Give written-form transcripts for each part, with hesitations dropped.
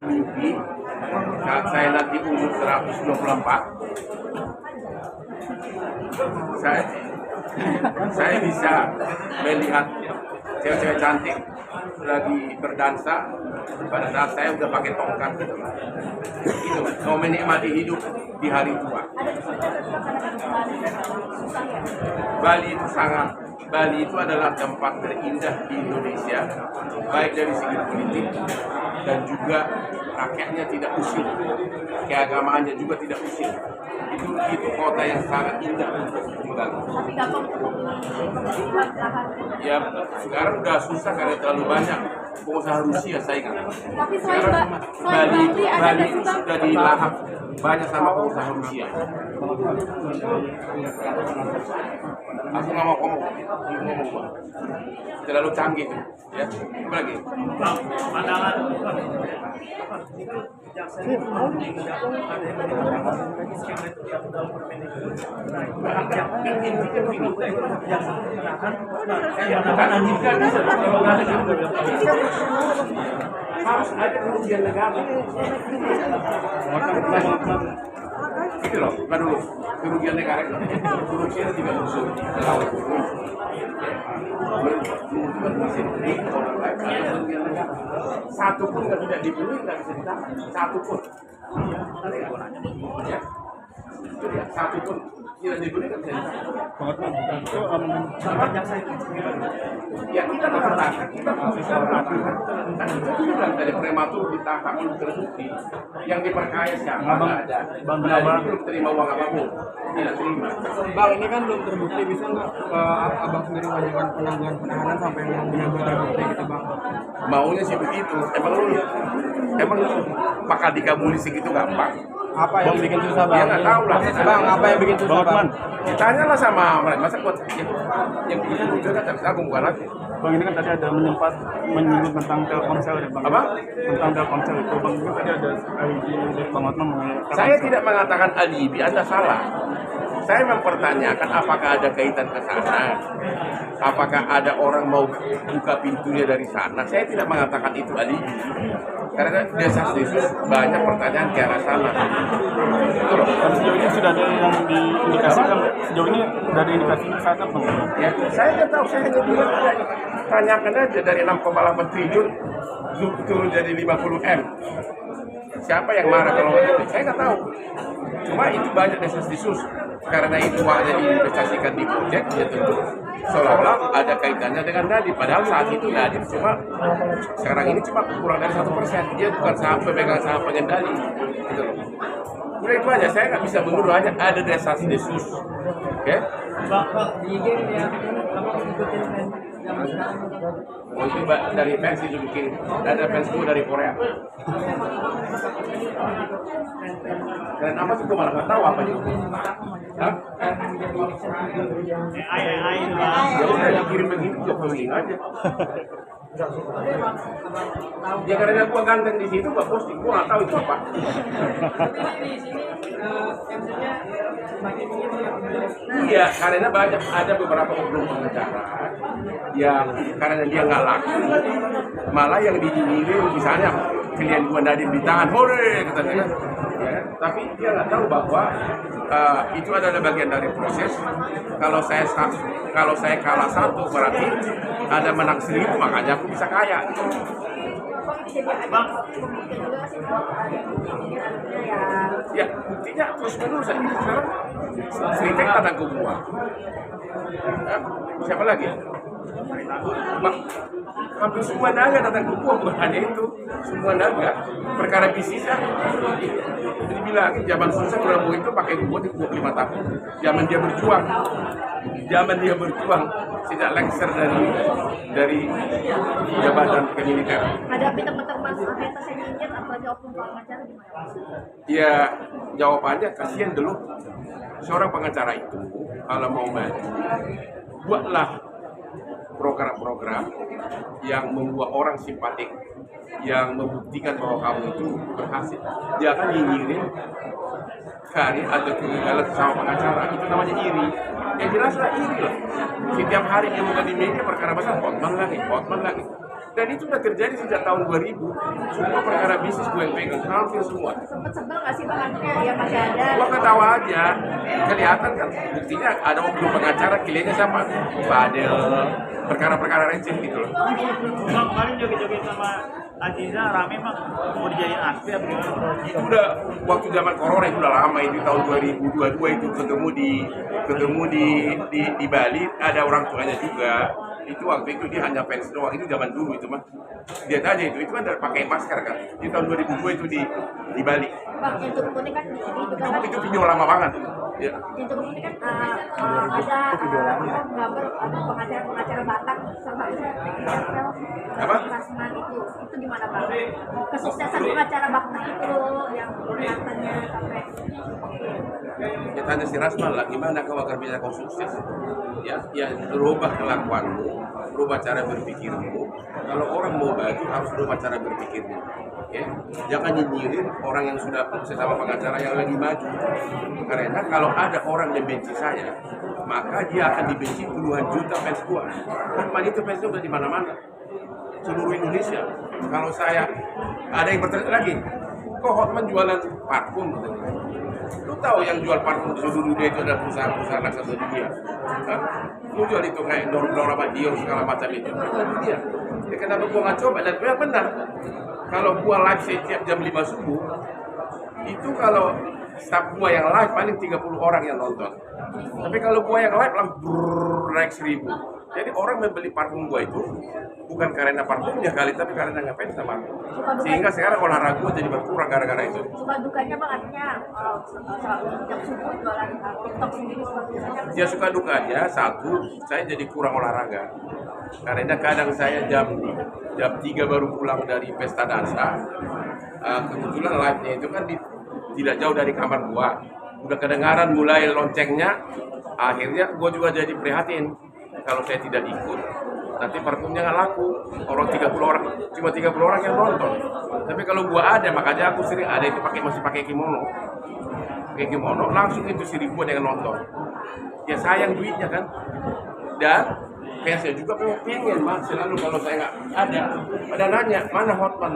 mimpi saat saya nanti umur 124, saya bisa melihat cewek-cewek cantik lagi berdansa pada saat saya udah pakai tongkat gitu. Itu mau menikmati hidup di hari tua. Bali itu adalah tempat terindah di Indonesia, baik dari segi politik dan juga rakyatnya tidak usil, keagamaannya juga tidak usil. Itu kota yang sangat indah untuk tinggal. Ya sekarang udah susah karena terlalu banyak pengusaha Rusia saingan. Sekarang Bali itu sudah dilahap banyak sama pengusaha Rusia. Aku nggak mau ngomong, terlalu canggih tuh, ya. Apa lagi? Harus ada kerugian negara. Gitu loh, bukan dulu kerugian negara itu. Kerugian tidak usul. Satu pun nggak tidak dibeli, nggak bisa ditahan. Satu pun. Ya. Itu dia, satu pun tidak dibeli nggak bisa ditahan. Ya kita mengatakan, itu kan dari prematur ditangkap terbukti. Yang diperkaya siapa? Nggak ada. Bang belum terima uang apapun. Tidak terima. Bang, ini kan belum terbukti, bisa nggak abang sendiri mengajukan penangguhan penahanan sampai yang benar-benar terbukti gitu bang? Maunya sih begitu. Emang lu bakal dikabuli segitu gampang? Apa yang bikin susah bang? Ya nggak tahu lah. Bang, apa yang bikin susah bang? Ditanyalah sama mereka. Masa buat yang bikin muncul kan tak bisa aku bukan lagi. Bang, ini kan tadi ada menyinggung tentang Telkomsel ya bang. Apa? Tentang Telkomsel itu bang, juga tadi ada alibi dari Bang Hotman mengenai Telkomsel. Saya tidak mengatakan alibi, Anda salah. Saya mempertanyakan apakah ada kaitan ke sana. Apakah ada orang mau buka pintunya dari sana. Saya tidak mengatakan itu alibi. Karena desas-desus banyak pertanyaan ke arah sana. Betul. Sejauh ini sudah ada yang diindikasikan. Sejauh ini dari indikasi saat apa? Ya, saya nggak tahu, saya hanya bilang tanyakan aja dari 6,8 triliun turun jadi 50 M. Siapa yang marah kalau itu? Saya nggak tahu. Cuma itu banyak desas-desus. Karena itu uangnya diinvestasikan di proyek, ya tentu seolah-olah ada kaitannya dengan Nadiem. Padahal saat itu Nadiem cuma sekarang ini cuma kurang dari 1%. Dia bukan saham pemegang saham pengendali. Gitu loh. Udah itu aja. Saya nggak bisa menuduh, hanya ada desas-desus. Oke? Oh itu dari fans itu bikin, ada fans gue dari Korea. Dan apa sih gue malah nggak tahu apa itu? Hah? Ya udah dikirim begitu, gue posting aja. Ya karena gue ganteng di situ, gue posting, gue nggak tahu itu apa. Iya, karena ada beberapa oknum pengacara yang karena dia nggak laku, malah yang dinyirin misalnya klien gua Nadiem di tangan, hore katanya, ya, tapi dia nggak tahu bahwa itu adalah bagian dari proses. Kalau saya kalah satu berarti ada menang 1000, makanya aku bisa kaya. Ya, buktinya terus menerus saja. Sekarang Sritek tanah gua. Siapa lagi? Hampir semua naga datang ke gua, bukan hanya itu. Semua naga perkara bisnisnya. Dibilangin zaman susah Prabowo itu pakai gua di 25 tahun. Zaman dia berjuang tidak lengser dari jabatan kemiliteran. Ada pinter-pinter Mas Aheta Senjin atau jawab pengacara gimana? Ya jawabannya kasihan dulu seorang pengacara itu kalau mau maju buatlah program-program yang membuat orang simpatik, yang membuktikan bahwa kamu itu berhasil. Jangan nyinyirin karir atau kegagalan sama pengacara, itu namanya iri. Yang jelaslah iri lah. Setiap hari dia buka di media perkara besar, Hotman lagi. Dan itu udah terjadi sejak tahun 2000. Semua perkara bisnis gue yang pegang, hampir semua. Sempet sebel nggak sih bang? Artinya ya masih ada. Gua ketawa aja, kelihatan kan buktinya ada oknum pengacara kliennya sama Fadel, perkara-perkara receh gitu loh. Bang, kemarin joget-joget sama Aziza rame bang, mau dijadiin aksi apa gimana? Itu udah waktu zaman corona, itu udah lama, itu tahun 2022 itu ketemu di Bali, ada orang tuanya juga. Itu waktu itu dia hanya fans doang, itu zaman dulu itu mah. Lihat aja itu kan udah pakai masker kan. Di tahun 2002 itu di Bali. Bang, yang turun ini kan di sini juga kan. Itu video lama banget. Ya. Yang turun ini kan ada gambar pengacara Batak salah satunya Apa? Rasman itu gimana bang? Kesuksesan pengacara Batak itu yang katanya sampai Ya tanya si Rasman lah, gimana kau agar bisa kau sukses? Ya berubah kelakuanmu, berubah cara berpikirmu. Kalau orang mau baju harus berubah cara berpikirnya. Ya, jangan nyinyirin orang yang sudah sesama pengacara yang lagi maju. Karena kalau ada orang membenci saya, maka dia akan dibenci puluhan juta fans gua. Hotman itu fansnya udah di mana-mana, seluruh Indonesia. Kalau saya ada yang bertanya lagi, kok Hotman jualan parfum? Lu tahu yang jual parfum di seluruh dunia itu ada perusahaan-perusahaan raksasa dunia. Hah? Lu jual itu kayak Nora Dior segala macam itu dia. Ya kenapa gua nggak coba? Dan memang benar. Kalau gua live setiap jam 5 subuh, itu kalau staff gua yang live paling 30 orang yang nonton. Tapi kalau gua yang live langsung naik 1000. Jadi orang membeli parfum gua itu bukan karena parfumnya kali, tapi karena ngefans sama aku. Sehingga sekarang olahraga gua jadi berkurang gara-gara itu. suka dukanya bang, artinya setiap subuh jualan TikTok sendiri suka dukanya. Ya suka dukanya, satu, saya jadi kurang olahraga. Karena kadang saya jam 3 baru pulang dari pesta dansa. Kebetulan live-nya itu kan tidak jauh dari kamar gua. Udah kedengaran mulai loncengnya, akhirnya gua juga jadi prihatin. Kalau saya tidak ikut, nanti parfumnya nggak laku. Orang 30 orang, cuma 30 orang yang nonton. Tapi kalau gua ada, makanya aku sering ada itu masih pakai kimono. Pakai kimono, langsung itu 1000 yang nonton. Ya sayang duitnya kan. Dan fansnya juga pengen mas, selalu kalau saya nggak ada, pada nanya mana Hotman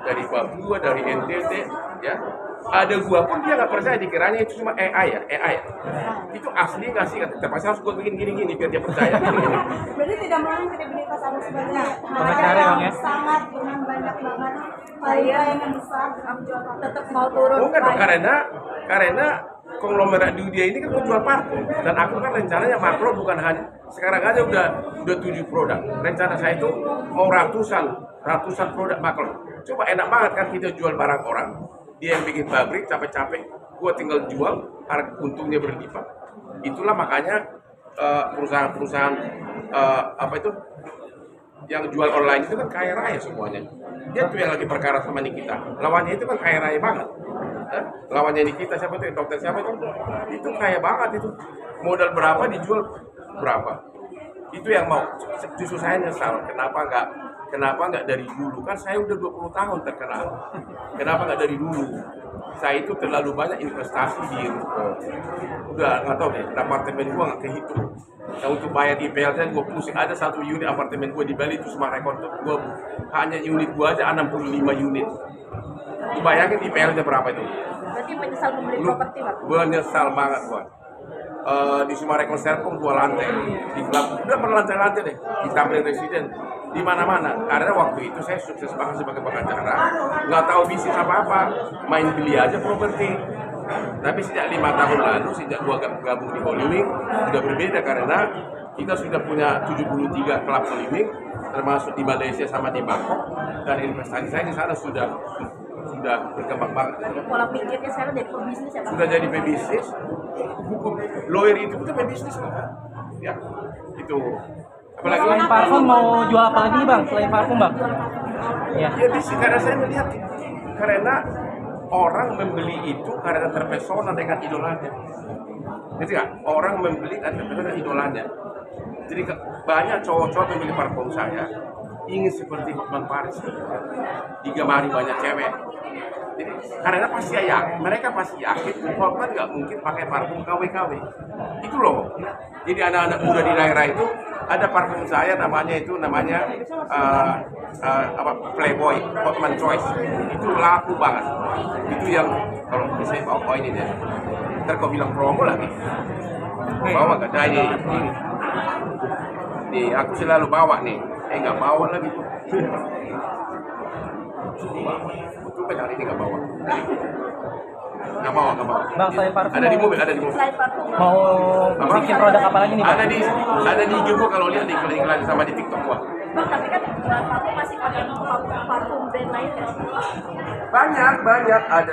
dari Papua, dari NTT, ya. Ada gua pun dia nggak percaya, dikiranya itu cuma AI ya. Itu asli nggak sih? Terpaksa harus gua bikin gini biar dia percaya. Berarti tidak melalui kredibilitas Anda sebagai Pengacara, Bang, ya? sangat dengan banyak banget klien yang besar Tetap mau turun. Bukan dong, karena konglomerat dunia ini kan menjual parfum, dan aku kan rencananya makro, bukan hanya sekarang aja udah 7 produk. Rencana saya itu mau ratusan produk makro. Coba enak banget kan kita jual barang orang, dia yang bikin pabrik capek-capek, gua tinggal jual, harga untungnya berlipat. Itulah makanya perusahaan-perusahaan apa itu yang jual online itu kan kaya raya semuanya. Dia tuh yang lagi perkara sama Nikita. Lawannya itu kan kaya raya banget. Lawannya Nikita siapa itu? Dokter siapa itu? Itu kaya banget itu. Modal berapa dijual berapa. Itu yang mau. Justru saya nyesal. Kenapa nggak dari dulu? Kan saya udah 20 tahun terkenal. Kenapa nggak dari dulu? Saya itu terlalu banyak investasi di udah nggak tahu deh, apartemen gua nggak kehitung. Nah, untuk bayar IPL saya gua pusing. Ada satu unit apartemen gua di Bali itu semua rekor tuh. Gua hanya unit gua aja 65 unit. Lu bayangin IPL-nya berapa itu? Berarti menyesal membeli properti bang. Gua nyesal banget gua. Di Sumarekon Serpong 2 lantai, di klub udah berlantai-lantai deh, di Tamrin Residen, di mana-mana. Karena waktu itu saya sukses banget sebagai pengacara, nggak tahu bisnis apa-apa, main beli aja properti. Tapi sejak 5 tahun lalu, sejak gua gabung di Hollywood, sudah berbeda karena kita sudah punya 73 klub Hollywood, termasuk di Malaysia sama di Bangkok, dan investasi saya di sana sudah berkembang banget. Pola pikirnya sekarang jadi pebisnis ya bang. Sudah jadi pebisnis, hukum lawyer itu kita pebisnis loh. Ya, itu. Apalagi Selain parfum mau jual apa lagi bang? Selain parfum bang? Ya. ya bisnis, karena saya melihat karena orang membeli itu karena terpesona dengan idolanya. Jadi nggak? Orang membeli karena terpesona dengan idolanya. Jadi banyak cowok-cowok membeli parfum saya ingin seperti Hotman Paris, digemari banyak cewek. Jadi karena mereka pasti yakin Hotman nggak mungkin pakai parfum KW-KW. Itu loh. Jadi anak-anak muda di daerah itu Ada parfum saya namanya apa Playboy Hotman Choice, itu laku banget. Itu yang kalau misalnya bawa ini deh, ntar kau bilang promo lagi. Bawa gak ada ini. Nih aku selalu bawa nih, nggak bawa lagi tuh. Betul kan hari ini nggak bawa. Nggak bawa. Bang, selain parfum Ada di mobil. Selain parfum. mau bikin produk apa lagi nih bang? Ada di IG gua kalau lihat di iklan sama di TikTok gua. Bang, tapi kan parfum masih pakai parfum brand lain ya? Banyak ada.